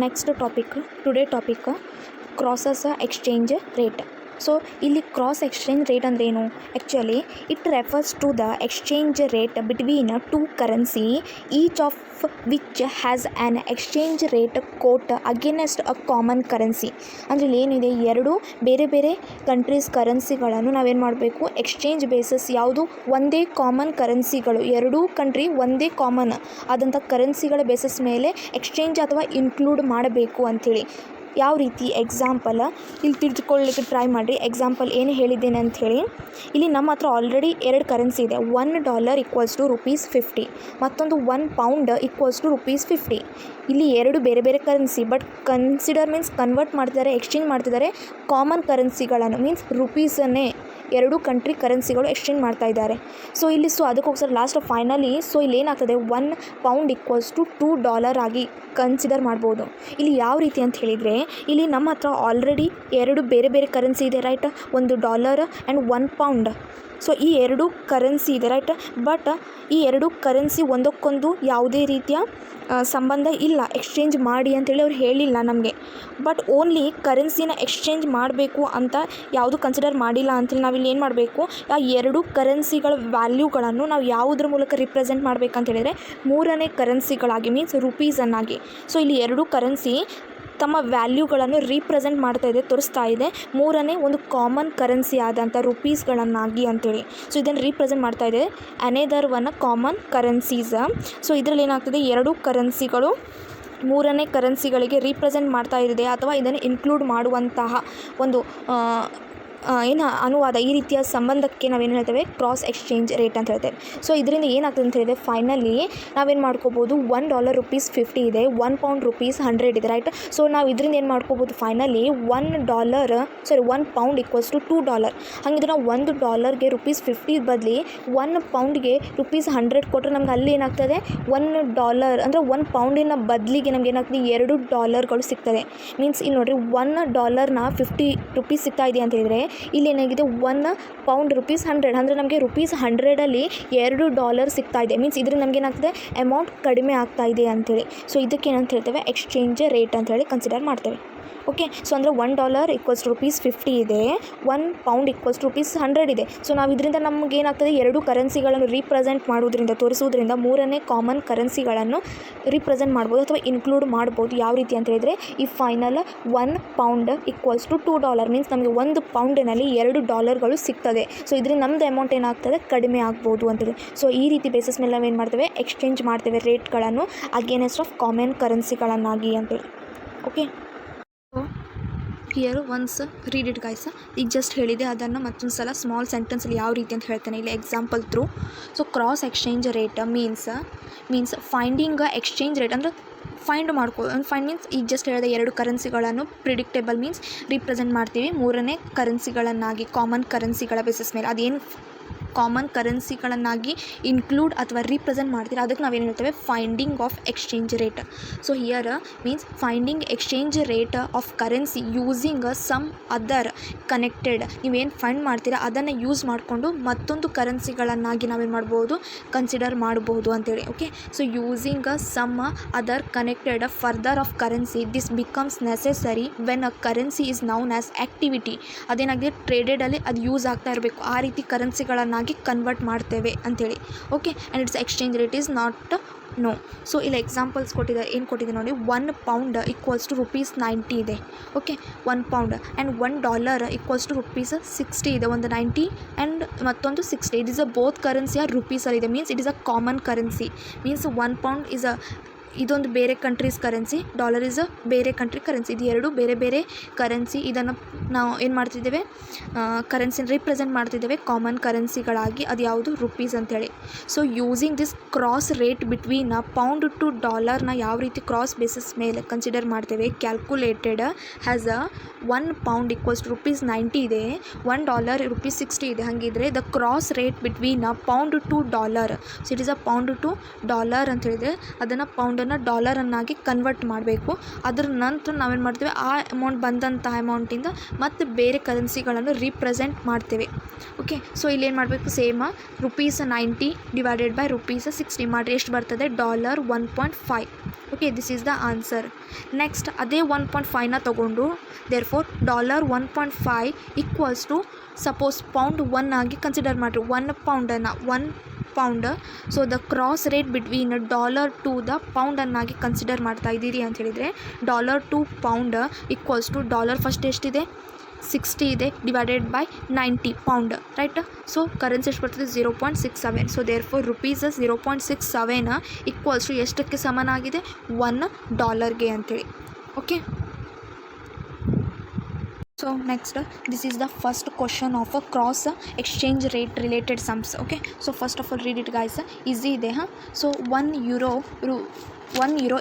Next today topic crosses exchange rate. So ಇಲ್ಲಿ cross exchange rate ಅಂದ್ರೆ ಏನು? Actually it refers to the exchange rate between two currency each of which has an exchange rate quote against a common currency. ಅಂದರೆ ಇಲ್ಲಿ ಏನಿದೆ, ಎರಡು ಬೇರೆ ಬೇರೆ countries ಕರೆನ್ಸಿಗಳನ್ನು ನಾವೇನು ಮಾಡಬೇಕು, ಎಕ್ಸ್ಚೇಂಜ್ ಬೇಸಸ್ ಯಾವುದು ಒಂದೇ ಕಾಮನ್ ಕರೆನ್ಸಿಗಳು, ಎರಡೂ ಕಂಟ್ರಿ ಒಂದೇ ಕಾಮನ್ ಆದಂಥ ಕರೆನ್ಸಿಗಳ ಬೇಸಸ್ ಮೇಲೆ ಎಕ್ಸ್ಚೇಂಜ್ ಅಥವಾ ಇನ್ಕ್ಲೂಡ್ ಮಾಡಬೇಕು ಅಂಥೇಳಿ. ಯಾವ ರೀತಿ ಎಕ್ಸಾಂಪಲ್ ಇಲ್ಲಿ ತಿಳ್ಕೊಳ್ಳಿಕ್ಕೆ ಟ್ರೈ ಮಾಡಿರಿ. ಎಕ್ಸಾಂಪಲ್ ಏನು ಹೇಳಿದ್ದೇನೆ ಅಂಥೇಳಿ, ಇಲ್ಲಿ ನಮ್ಮ ಹತ್ರ ಆಲ್ರೆಡಿ ಎರಡು ಕರೆನ್ಸಿ ಇದೆ. $1 = ₹50, ಮತ್ತೊಂದು £1 = ₹50. ಇಲ್ಲಿ ಎರಡು ಬೇರೆ ಬೇರೆ currency, but consider means convert ಮಾಡ್ತಿದ್ದಾರೆ, ಎಕ್ಸ್ಚೇಂಜ್ ಮಾಡ್ತಿದ್ದಾರೆ ಕಾಮನ್ ಕರೆನ್ಸಿಗಳನ್ನು, ಮೀನ್ಸ್ ರುಪೀಸನ್ನೇ ಎರಡು ಕಂಟ್ರಿ ಕರೆನ್ಸಿಗಳು ಎಕ್ಸ್ಚೇಂಜ್ ಮಾಡ್ತಾ ಇದ್ದಾರೆ. ಸೊ ಇಲ್ಲಿ ಅದಕ್ಕೋಸ್ಕರ ಲಾಸ್ಟ್ ಫೈನಲಿ ಇಲ್ಲಿ ಏನಾಗ್ತದೆ, £1 = $2 ಆಗಿ ಕನ್ಸಿಡರ್ ಮಾಡ್ಬೋದು. ಇಲ್ಲಿ ಯಾವ ರೀತಿ ಅಂತ ಹೇಳಿದರೆ, ಇಲ್ಲಿ ನಮ್ಮ ಹತ್ರ ಆಲ್ರೆಡಿ ಎರಡು ಬೇರೆ ಬೇರೆ ಕರೆನ್ಸಿ ಇದೆ, ರೈಟ್. ಒಂದು $1 ಆ್ಯಂಡ್ £1. ಸೊ ಈ ಎರಡು ಕರೆನ್ಸಿ ಇದೆ, ರೈಟ್. ಬಟ್ ಈ ಎರಡು ಕರೆನ್ಸಿ ಒಂದಕ್ಕೊಂದು ಯಾವುದೇ ರೀತಿಯ ಸಂಬಂಧ ಇಲ್ಲ, ಎಕ್ಸ್ಚೇಂಜ್ ಮಾಡಿ ಅಂತೇಳಿ ಅವ್ರು ಹೇಳಿಲ್ಲ ನಮಗೆ. ಬಟ್ ಓನ್ಲಿ ಕರೆನ್ಸಿನ ಎಕ್ಸ್ಚೇಂಜ್ ಮಾಡಬೇಕು ಅಂತ ಯಾವುದು ಕನ್ಸಿಡರ್ ಮಾಡಿಲ್ಲ ಅಂತೇಳಿ ನಾವಿಲ್ಲಿ ಏನು ಮಾಡಬೇಕು, ಆ ಎರಡು ಕರೆನ್ಸಿಗಳ ವ್ಯಾಲ್ಯೂಗಳನ್ನು ನಾವು ಯಾವುದ್ರ ಮೂಲಕ ರಿಪ್ರೆಸೆಂಟ್ ಮಾಡಬೇಕಂತ ಹೇಳಿದರೆ ಮೂರನೇ ಕರೆನ್ಸಿಗಳಾಗಿ, ಮೀನ್ಸ್ ರುಪೀಸನ್ನಾಗಿ. ಸೊ ಇಲ್ಲಿ ಎರಡು ಕರೆನ್ಸಿ ತಮ್ಮ ವ್ಯಾಲ್ಯೂಗಳನ್ನು ರೀಪ್ರೆಸೆಂಟ್ ಮಾಡ್ತಾ ಇದೆ, ತೋರಿಸ್ತಾ ಇದೆ ಮೂರನೇ ಒಂದು ಕಾಮನ್ ಕರೆನ್ಸಿ ಆದಂಥ ರುಪೀಸ್ಗಳನ್ನಾಗಿ ಅಂತೇಳಿ. ಸೊ ಇದನ್ನು ರೀಪ್ರೆಸೆಂಟ್ ಮಾಡ್ತಾ ಇದೆ ಅನೇದರ್ ಒನ್ ಕಾಮನ್ ಕರೆನ್ಸೀಸ್. ಸೊ ಇದರಲ್ಲಿ ಏನಾಗ್ತದೆ, ಎರಡು ಕರೆನ್ಸಿಗಳು ಮೂರನೇ ಕರೆನ್ಸಿಗಳಿಗೆ ರೀಪ್ರೆಸೆಂಟ್ ಮಾಡ್ತಾ ಇದೆ ಅಥವಾ ಇದನ್ನು ಇನ್ಕ್ಲೂಡ್ ಮಾಡುವಂತಹ ಒಂದು ಅನುವಾದ, ಈ ರೀತಿಯ ಸಂಬಂಧಕ್ಕೆ ನಾವೇನು ಹೇಳ್ತೇವೆ, ಕ್ರಾಸ್ ಎಕ್ಸ್ಚೇಂಜ್ ರೇಟ್ ಅಂತ ಹೇಳ್ತೇವೆ. ಸೊ ಇದರಿಂದ ಏನಾಗ್ತದೆ ಅಂತ ಹೇಳಿದರೆ, ಫೈನಲಿ ನಾವೇನು ಮಾಡ್ಕೋಬೋದು, $1 ₹50 ಇದೆ, £1 ₹100 ಇದೆ, ರೈಟ್. ಸೊ ನಾವು ಇದರಿಂದ ಏನು ಮಾಡ್ಕೋಬೋದು, ಫೈನಲಿ £1 = $2. ಹಾಗಿದ್ರೆ ನಾವು $1ಗೆ ₹50 ಬದಲಿ £1ಗೆ ₹100 ಕೊಟ್ಟರೆ ನಮ್ಗೆ ಅಲ್ಲಿ ಏನಾಗ್ತದೆ, $1 ಅಂದರೆ £1 ಬದಲಿಗೆ ನಮ್ಗೆ ಏನಾಗ್ತದೆ, $2 ಸಿಗ್ತದೆ. ಮೀನ್ಸ್ ಇಲ್ಲಿ ನೋಡಿರಿ, $1ನ ₹50 ಸಿಗ್ತಾ ಇದೆ ಅಂತ ಹೇಳಿದರೆ, ಇಲ್ಲಿ ಏನಾಗಿದೆ, £1 ₹100 ಅಂದರೆ ನಮಗೆ ₹100 $2 ಸಿಗ್ತಾ ಇದೆ. ಮೀನ್ಸ್ ಇದರಿಂದ ನಮ್ಗೆ ಏನಾಗ್ತದೆ, ಅಮೌಂಟ್ ಕಡಿಮೆ ಆಗ್ತಾ ಇದೆ ಅಂಥೇಳಿ. ಸೊ ಇದಕ್ಕೆ ಏನಂತ ಹೇಳ್ತೇವೆ, ಎಕ್ಸ್ಚೇಂಜ್ ರೇಟ್ ಅಂಥೇಳಿ ಕನ್ಸಿಡರ್ ಮಾಡ್ತೇವೆ. ಓಕೆ. ಸೊ ಅಂದರೆ $1 = ₹50 ಇದೆ, £1 = ₹100 ಇದೆ. ಸೊ ನಾವು ಇದರಿಂದ ನಮ್ಗೆ ಏನಾಗ್ತದೆ, ಎರಡು ಕರೆನ್ಸಿಗಳನ್ನು ರೀಪ್ರೆಸೆಂಟ್ ಮಾಡೋದ್ರಿಂದ, ತೋರಿಸೋದ್ರಿಂದ ಮೂರನೇ ಕಾಮನ್ ಕರೆನ್ಸಿಗಳನ್ನು ರೀಪ್ರೆಸೆಂಟ್ ಮಾಡ್ಬೋದು ಅಥವಾ ಇನ್ಕ್ಲೂಡ್ ಮಾಡ್ಬೋದು. ಯಾವ ರೀತಿ ಅಂತ ಹೇಳಿದರೆ, ಈ ಫೈನಲ್ £1 = $2 ಮೀನ್ಸ್ ನಮಗೆ £1ನಲ್ಲಿ $2 ಸಿಗ್ತದೆ. ಸೊ ಇದರಿಂದ ನಮ್ಮದು ಅಮೌಂಟ್ ಏನಾಗ್ತದೆ, ಕಡಿಮೆ ಆಗ್ಬೋದು ಅಂತೇಳಿ. ಸೊ ಈ ರೀತಿ ಬೇಸಿಸ್ ಮೇಲೆ ನಾವೇನು ಮಾಡ್ತೇವೆ, ಎಕ್ಸ್ಚೇಂಜ್ ಮಾಡ್ತೇವೆ ರೇಟ್ಗಳನ್ನು ಅಗೇನೆಸ್ಟ್ ಆಫ್ ಕಾಮನ್ ಕರೆನ್ಸಿಗಳನ್ನಾಗಿ ಅಂತೇಳಿ. Okay. Here once read it guys. ಈಗ ಜಸ್ಟ್ ಹೇಳಿದೆ, ಅದನ್ನು ಮತ್ತೊಂದು ಸಲ ಸ್ಮಾಲ್ ಸೆಂಟೆನ್ಸಲ್ಲಿ ಯಾವ ರೀತಿ ಅಂತ ಹೇಳ್ತೇನೆ ಇಲ್ಲಿ example through. So cross exchange rate means finding exchange rate ಅಂದರೆ ಫೈಂಡ್ ಮೀನ್ಸ್ ಈಗ ಜಸ್ಟ್ ಹೇಳಿದೆ, ಎರಡು ಕರೆನ್ಸಿಗಳನ್ನು ಪ್ರಿಡಿಕ್ಟೇಬಲ್ ಮೀನ್ಸ್ ರೀಪ್ರೆಸೆಂಟ್ ಮಾಡ್ತೀವಿ ಮೂರನೇ ಕರೆನ್ಸಿಗಳನ್ನಾಗಿ ಕಾಮನ್ ಕರೆನ್ಸಿಗಳ ಬೇಸಿಸ್ ಮೇಲೆ. ಅದೇನು ಕಾಮನ್ ಕರೆನ್ಸಿಗಳನ್ನಾಗಿ ಇನ್ಕ್ಲೂಡ್ ಅಥವಾ ರೀಪ್ರೆಸೆಂಟ್ ಮಾಡ್ತೀರ, ಅದಕ್ಕೆ ನಾವೇನು ಹೇಳ್ತೇವೆ, finding of exchange rate. So here means finding exchange rate of currency using some other connected. ನೀವೇನು ಫೈಂಡ್ ಮಾಡ್ತೀರಾ ಅದನ್ನು ಯೂಸ್ ಮಾಡಿಕೊಂಡು ಮತ್ತೊಂದು ಕರೆನ್ಸಿಗಳನ್ನಾಗಿ ನಾವೇನು ಮಾಡ್ಬೋದು, ಕನ್ಸಿಡರ್ ಮಾಡ್ಬೋದು ಅಂತೇಳಿ. Okay. So using some other connected further of currency, this becomes necessary when a currency is known as activity. ಅದೇನಾಗಿದೆ, ಟ್ರೇಡೆಡಲ್ಲಿ ಅದು ಯೂಸ್ ಆಗ್ತಾ ಇರಬೇಕು, ಆ ರೀತಿ ಕರೆನ್ಸಿಗಳನ್ನು ಕನ್ವರ್ಟ್ ಮಾಡ್ತೇವೆ ಅಂಥೇಳಿ. Okay. And its exchange rate is not know. So ಇಲ್ಲಿ ಎಕ್ಸಾಂಪಲ್ಸ್ ಕೊಟ್ಟಿದ್ದಾರೆ, ಏನು ಕೊಟ್ಟಿದೆ ನೋಡಿ, £1 = ₹90 ಇದೆ. ಓಕೆ. £1 ಆ್ಯಂಡ್ $1 = ₹60 ಇದೆ. ಒಂದು 90 ಆ್ಯಂಡ್ ಮತ್ತೊಂದು 60. It is a both currency are ರುಪೀಸಲ್ಲಿದೆ, means it is a common currency. Means £1 is a ಇದೊಂದು ಬೇರೆ ಕಂಟ್ರೀಸ್ ಕರೆನ್ಸಿ, $1 ಈಸ್ ಅ ಬೇರೆ ಕಂಟ್ರಿ ಕರೆನ್ಸಿ. ಇದು ಎರಡು ಬೇರೆ ಬೇರೆ ಕರೆನ್ಸಿ. ಇದನ್ನು ನಾವು ಏನು ಮಾಡ್ತಿದ್ದೇವೆ, ಕರೆನ್ಸಿನ ರೀಪ್ರೆಸೆಂಟ್ ಮಾಡ್ತಿದ್ದೇವೆ ಕಾಮನ್ ಕರೆನ್ಸಿಗಳಾಗಿ. ಅದು ಯಾವುದು, ರುಪೀಸ್ ಅಂತೇಳಿ. So using this cross rate between £1 to $ನ ಯಾವ ರೀತಿ ಕ್ರಾಸ್ ಬೇಸಿಸ್ ಮೇಲೆ ಕನ್ಸಿಡರ್ ಮಾಡ್ತೇವೆ, ಕ್ಯಾಲ್ಕುಲೇಟೆಡ್ ಹ್ಯಾಸ್ £1 = ₹90 ಇದೆ, $1 ₹60 ಇದೆ. ಹಾಗಿದ್ರೆ the cross rate between £1 to $. So it is a £1 to $. ಅಂತ ಹೇಳಿದರೆ ಅದನ್ನು ಪೌಂಡ್ ಪೌಂಡನ್ನು ಡಾಲರನ್ನಾಗಿ ಕನ್ವರ್ಟ್ ಮಾಡಬೇಕು. ಅದರ ನಂತರ ನಾವೇನು ಮಾಡ್ತೇವೆ, ಆ ಅಮೌಂಟ್ ಬಂದಂಥ ಅಮೌಂಟಿಂದ ಮತ್ತು ಬೇರೆ ಕರೆನ್ಸಿಗಳನ್ನು ರೀಪ್ರೆಸೆಂಟ್ ಮಾಡ್ತೇವೆ. ಓಕೆ, ಸೊ ಇಲ್ಲೇನು ಮಾಡಬೇಕು, ಸೇಮ್ ₹90 ಡಿವೈಡೆಡ್ ಬೈ ₹60 ಮಾಡಿರಿ. ಎಷ್ಟು ಬರ್ತದೆ, $1.5. Okay, this is the answer. Next ಅದೇ 1.5ನ ತೊಗೊಂಡು therefore $1.5 equals to suppose pound 1 ಆಗಿ ಕನ್ಸಿಡರ್ ಮಾಡಿರಿ. 1 pound. So the cross rate between $2 the ಪೌಂಡನ್ನಾಗಿ ಕನ್ಸಿಡರ್ ಮಾಡ್ತಾ ಇದ್ದೀರಿ ಅಂತ ಹೇಳಿದರೆ $2 ಪೌಂಡ್ ಈಕ್ವಲ್ಸ್ ಟು ಫಸ್ಟ್ ಎಷ್ಟಿದೆ, 60 ಇದೆ, divided by 90 pound, right. So currency ಎಷ್ಟು ಬರ್ತದೆ, 0.67. So therefore rupees 0.67 equals to ಎಷ್ಟಕ್ಕೆ ಸಮನಾಗಿದೆ, $1 ಅಂತೇಳಿ. Okay, so next this is the first question of a cross exchange rate related sums. Okay, so first of all read it guys, easy ide. So 1 euro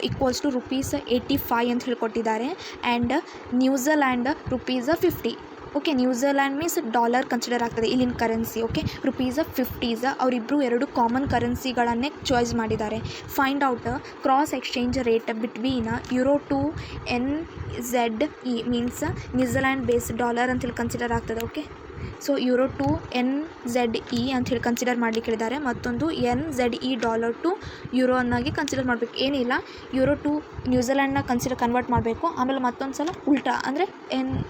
equals to ₹85 ಅಂತ ಹೇಳ್ಕೊಟ್ಟಿದ್ದಾರೆ. And New Zealand ₹50. Okay, New Zealand means dollar consider ಆಗ್ತದೆ ಇಲ್ಲಿನ currency. Okay, ₹50 ಅವರಿಬ್ಬರು 2 common ಕರೆನ್ಸಿಗಳನ್ನೇ choice ಮಾಡಿದ್ದಾರೆ. Find out cross exchange rate between euro to NZE means New Zealand base dollar ಅಂತೇಳಿ consider ಆಗ್ತದೆ. Okay, so euro to NZE ಅಂತ ಹೇಳಿ ಕನ್ಸಿಡರ್ ಮಾಡಲಿಕ್ಕೆ ಹೇಳಿದ್ದಾರೆ. ಮತ್ತೊಂದು NZE ಡಾಲರ್ ಟು ಯೂರೋ ಅನ್ನಾಗಿ ಕನ್ಸಿಡರ್ ಮಾಡಬೇಕು. ಏನಿಲ್ಲ, euro to ನ್ಯೂಜಿಲ್ಯಾಂಡ್ನ ಕನ್ವರ್ಟ್ ಮಾಡಬೇಕು. ಆಮೇಲೆ ಮತ್ತೊಂದು ಸಲ ಉಲ್ಟಾ ಅಂದರೆ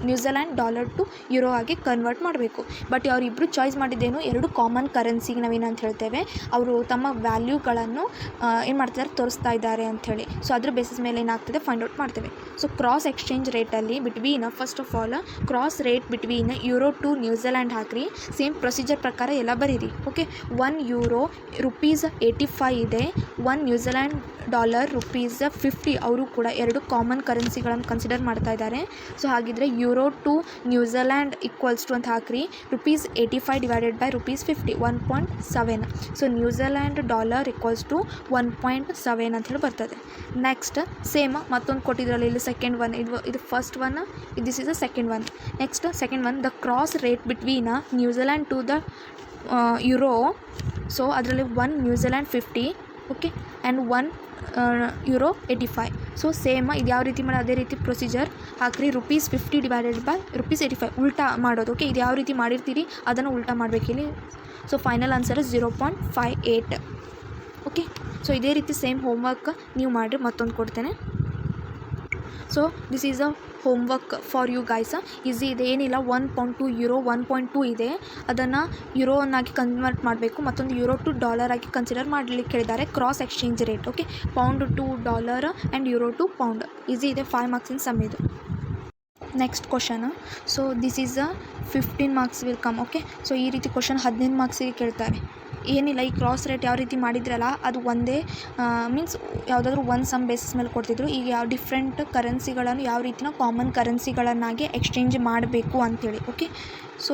ನ್ಯೂಜಿಲ್ಯಾಂಡ್ ಡಾಲರ್ ಟು ಯೂರೋ ಆಗಿ ಕನ್ವರ್ಟ್ ಮಾಡಬೇಕು. ಬಟ್ ಅವರಿಬ್ಬರು ಚಾಯ್ಸ್ ಮಾಡಿದ್ದೇನು, 2 ಕಾಮನ್ ಕರೆನ್ಸಿಗೆ ನಾವೇನಂತ ಹೇಳ್ತೇವೆ, ಅವರು ತಮ್ಮ ವ್ಯಾಲ್ಯೂಗಳನ್ನು ಏನು ಮಾಡ್ತಿದ್ದಾರೆ, ತೋರಿಸ್ತಾ ಇದ್ದಾರೆ ಅಂಥೇಳಿ. ಸೊ ಅದ್ರ ಬೇಸಿಸ್ ಮೇಲೆ ಏನಾಗ್ತದೆ ಫೈಂಡ್ ಔಟ್ ಮಾಡ್ತೇವೆ. ಸೊ ಕ್ರಾಸ್ ಎಕ್ಸ್ಚೇಂಜ್ ರೇಟಲ್ಲಿ between first of all cross rate between euro to New Zealand ಹಾಕ್ರಿ. ಸೇಮ್ ಪ್ರೊಸೀಜರ್ ಪ್ರಕಾರ ಎಲ್ಲ ಬರೀರಿ. ಓಕೆ, 1 euro ₹85 ಇದೆ, 1 ನ್ಯೂಜಿಲ್ಯಾಂಡ್ ಡಾಲರ್ ₹50. ಅವರು ಕೂಡ 2 ಕಾಮನ್ ಕರೆನ್ಸಿಗಳನ್ನು ಕನ್ಸಿಡರ್ ಮಾಡ್ತಾ ಇದ್ದಾರೆ. ಸೊ ಹಾಗಿದ್ರೆ euro to New Zealand equals to ಅಂತ ಹಾಕ್ರಿ. ₹85 divided by ₹50, 1.7. So New Zealand dollar equals to 1.7 ಅಂತ ಹೇಳಿ ಬರ್ತದೆ. ನೆಕ್ಸ್ಟ್ ಸೇಮ್ ಮತ್ತೊಂದು ಕೊಟ್ಟಿದ್ರಲ್ಲ ಇಲ್ಲಿ ಸೆಕೆಂಡ್ ಒನ್, ಇದು first one, this is the second one. Next second one, the cross rate between New Zealand to the euro. So ಅದರಲ್ಲಿ 1 New Zealand 50. Okay, and 1 euro 85. So same ಇದು ಯಾವ ರೀತಿ ಮಾಡೋದು, ಅದೇ ರೀತಿ ಪ್ರೊಸೀಜರ್ ಹಾಕ್ರಿ. ₹50 ಡಿವೈಡೆಡ್ ಬೈ ₹85 ಉಲ್ಟಾ ಮಾಡೋದು. ಓಕೆ, ಇದು ಯಾವ ರೀತಿ ಮಾಡಿರ್ತೀರಿ ಅದನ್ನು ಉಲ್ಟಾ ಮಾಡಬೇಕಿಲ್ಲಿ. So final answer 0.58. Okay, so ಇದೇ ರೀತಿ ಸೇಮ್ ಹೋಮ್ವರ್ಕ್ ನೀವು ಮಾಡಿರಿ. ಮತ್ತೊಂದು ಕೊಡ್ತೇನೆ. So this is a homework for you guys. Easy ಇದೆ, ಏನಿಲ್ಲ. 1 pound to euro 1.2 ಇದೆ, ಅದನ್ನು ಯುರೋವನ್ನಾಗಿ ಕನ್ವರ್ಟ್ ಮಾಡಬೇಕು. ಮತ್ತೊಂದು euro to ಡಾಲರ್ ಆಗಿ ಕನ್ಸಿಡರ್ ಮಾಡಲಿಕ್ಕೆ ಹೇಳಿದ್ದಾರೆ. Cross exchange rate. Okay, pound to dollar and euro to pound. Easy ಇದೆ, 5 ಮಾರ್ಕ್ಸಿನ ಸಮ್ ಇದು. Next question. So this is 15 marks will come. Okay, so ಈ ರೀತಿ ಕ್ವಶನ್ 15 ಮಾರ್ಕ್ಸಿಗೆ ಕೇಳ್ತಾರೆ. ಏನಿಲ್ಲ, ಈ ಕ್ರಾಸ್ ರೇಟ್ ಯಾವ ರೀತಿ ಮಾಡಿದ್ರಲ್ಲ ಅದು ಒಂದೇ, ಮೀನ್ಸ್ ಯಾವುದಾದ್ರೂ ಒಂದು ಸಮ್ ಬೇಸಿಸ್ ಮೇಲೆ ಕೊಡ್ತಿದ್ರು. ಈಗ ಯಾವ ಡಿಫ್ರೆಂಟ್ ಕರೆನ್ಸಿಗಳನ್ನು ಯಾವ ರೀತಿನ ಕಾಮನ್ ಕರೆನ್ಸಿಗಳನ್ನಾಗಿ ಎಕ್ಸ್ಚೇಂಜ್ ಮಾಡಬೇಕು ಅಂಥೇಳಿ. Okay, so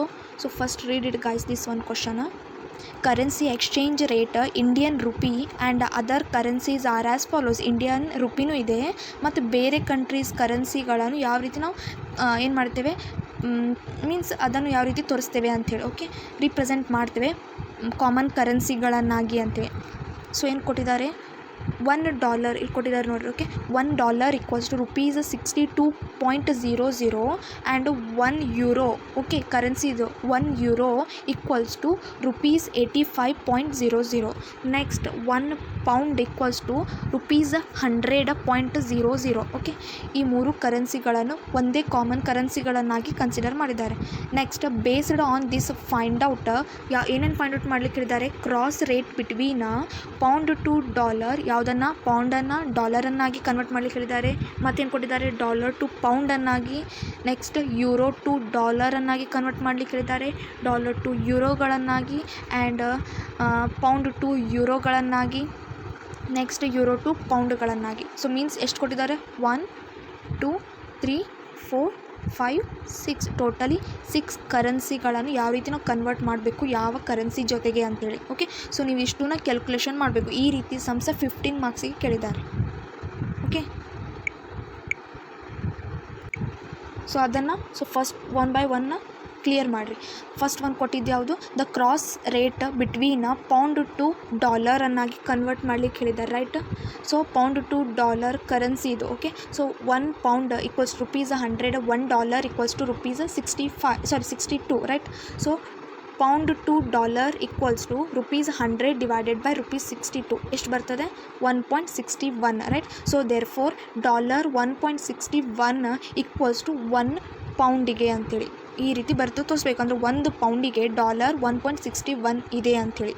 first read it guys this one question. Currency exchange rate Indian rupee and other currencies are as follows. Indian ರುಪಿನೂ ಇದೆ ಮತ್ತು ಬೇರೆ ಕಂಟ್ರೀಸ್ ಕರೆನ್ಸಿಗಳನ್ನು ಯಾವ ರೀತಿ ನಾವು ಏನು ಮಾಡ್ತೇವೆ, ಮೀನ್ಸ್ ಅದನ್ನು ಯಾವ ರೀತಿ ತೋರಿಸ್ತೇವೆ ಅಂಥೇಳಿ. ಓಕೆ, ರೀಪ್ರೆಸೆಂಟ್ ಮಾಡ್ತೇವೆ ಕಾಮನ್ ಕರೆನ್ಸಿಗಳನ್ನಾಗಿ ಅಂತೇಳಿ. ಸೊ ಏನು ಕೊಟ್ಟಿದ್ದಾರೆ, $1 ಇಲ್ಲಿ ಕೊಟ್ಟಿದ್ದಾರೆ ನೋಡಿರಿ. Okay, $1 equals to ₹62.00 and 1 euro. Okay, currency ಇದು 1 euro equals to ₹85.00. Next 1 pound equals to ₹100.00. Okay, ಈ 3 ಕರೆನ್ಸಿಗಳನ್ನು ಒಂದೇ ಕಾಮನ್ ಕರೆನ್ಸಿಗಳನ್ನಾಗಿ ಕನ್ಸಿಡರ್ ಮಾಡಿದ್ದಾರೆ. Next based on this find out ಏನೇನು ಫೈಂಡ್ ಔಟ್ ಮಾಡಲಿಕ್ಕೆ ಹೇಳಿದ್ದಾರೆ, cross rate between pound to dollar, ಯಾವುದನ್ನು ಪೌಂಡನ್ನು ಡಾಲರನ್ನಾಗಿ ಕನ್ವರ್ಟ್ ಮಾಡಲಿಕ್ಕೆ ಹೇಳಿದ್ದಾರೆ. ಮತ್ತೇನು ಕೊಟ್ಟಿದ್ದಾರೆ, ಡಾಲರ್ ಟು ಪೌಂಡನ್ನಾಗಿ. ನೆಕ್ಸ್ಟ್ ಯೂರೋ ಟು ಡಾಲರನ್ನಾಗಿ ಕನ್ವರ್ಟ್ ಮಾಡಲಿಕ್ಕೆ ಹೇಳಿದ್ದಾರೆ, ಡಾಲರ್ ಟು ಯೂರೋಗಳನ್ನಾಗಿ, ಆ್ಯಂಡ್ ಪೌಂಡ್ ಟು ಯೂರೋಗಳನ್ನಾಗಿ, ನೆಕ್ಸ್ಟ್ ಯೂರೋ ಟು ಪೌಂಡ್ಗಳನ್ನಾಗಿ. ಸೊ ಮೀನ್ಸ್ ಎಷ್ಟು ಕೊಟ್ಟಿದ್ದಾರೆ, 1 2 3 4 5 6 ಟೋಟಲಿ 6 ಕರೆನ್ಸಿಗಳನ್ನು ಯಾವ ರೀತಿ ನಾವು ಕನ್ವರ್ಟ್ ಮಾಡಬೇಕು, ಯಾವ ಕರೆನ್ಸಿ ಜೊತೆಗೆ ಅಂತೇಳಿ. ಓಕೆ, ಸೊ ನೀವು ಇಷ್ಟನ್ನ ಕ್ಯಾಲ್ಕುಲೇಷನ್ ಮಾಡಬೇಕು. ಈ ರೀತಿ ಸಮ್ಸ 15 ಮಾರ್ಕ್ಸಿಗೆ ಕೇಳಿದ್ದಾರೆ. ಓಕೆ, ಸೊ ಅದನ್ನು ಫಸ್ಟ್ 1 by 1 ಕ್ಲಿಯರ್ ಮಾಡಿರಿ. ಫಸ್ಟ್ ಒಂದು ಕೊಟ್ಟಿದ್ದು ಯಾವುದು, the cross rate between pound to dollar ಅನ್ನಾಗಿ ಕನ್ವರ್ಟ್ ಮಾಡ್ಲಿಕ್ಕೆ ಹೇಳಿದ್ದಾರೆ, right. So pound to dollar currency ಇದು, okay. So 1 pound equals rupees 100, $1 equals to rupees 62, right. So pound to dollar equals to rupees 100 divided by rupees 62 ಎಷ್ಟು ಬರ್ತದೆ, 1.61, right. So therefore $1.61 equals to 1 ಪೌಂಡಿಗೆ ಅಂಥೇಳಿ ಈ ರೀತಿ ಬರ್ತದೆ ತೋರಿಸ್ಬೇಕಂದ್ರೆ 1 ಪೌಂಡಿಗೆ $1.61 ಇದೆ ಅಂಥೇಳಿ.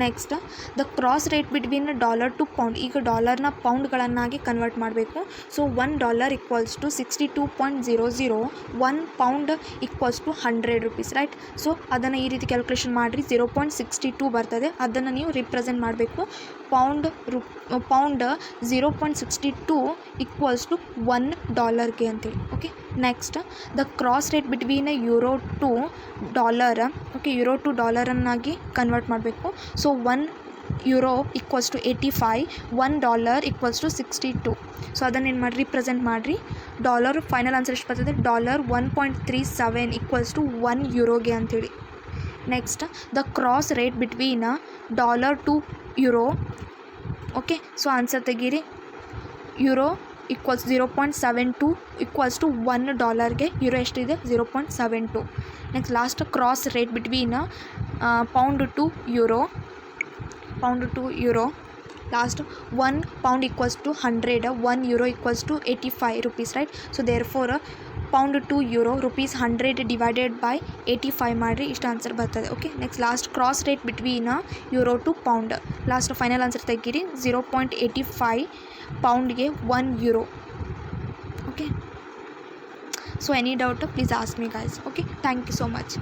Next the cross rate between dollar to pound, ಈಗ ಡಾಲರ್ನ ಪೌಂಡ್ಗಳನ್ನಾಗಿ ಕನ್ವರ್ಟ್ ಮಾಡಬೇಕು. So $1 equals to 62.00, 1 pound equals to 100 rupees, right. So ಅದನ್ನು ಈ ರೀತಿ ಕ್ಯಾಲ್ಕುಲೇಷನ್ ಮಾಡಿರಿ, 0.62 ಬರ್ತದೆ. ಅದನ್ನು ನೀವು ರಿಪ್ರೆಸೆಂಟ್ ಮಾಡಬೇಕು. ಪೌಂಡ್ 0.62 ಈಕ್ವಲ್ಸ್ ಟು $1 ಅಂತೇಳಿ, okay. Next the cross rate between euro to dollar, okay, euro to ಡಾಲರನ್ನಾಗಿ ಕನ್ವರ್ಟ್ ಮಾಡಬೇಕು. So €1 equals to 85, $1 equals to 62. So ಅದನ್ನೇನು ಮಾಡಿರಿ, ಪ್ರೆಸೆಂಟ್ ಮಾಡಿರಿ. ಡಾಲರ್ ಫೈನಲ್ ಆನ್ಸರ್ ಎಷ್ಟು ಬರ್ತದೆ, $1.37 ಈಕ್ವಲ್ಸ್ ಟು €1 ಅಂಥೇಳಿ. Next the cross rate between dollar to euro, okay. So answer ತೆಗೀರಿ. Euro equals 0.72 equals to $1ಗೆ ಯೂರೋ ಎಷ್ಟಿದೆ, 0.72. Next last cross rate between pound to euro, last 1 pound equals to 100, €1 equals to 85 rupees, right. So therefore pound to euro rupees 100 divided by 85 ಮಾಡಿರಿ, ಇಷ್ಟು answer ಬರ್ತದೆ, okay. Next last cross rate between euro to pound, last final answer ತೆಗೀರಿ. 0.85 ಪೌಂಡ್ಗೆ €1, okay. So any doubt please ask me guys, okay. Thank you so much.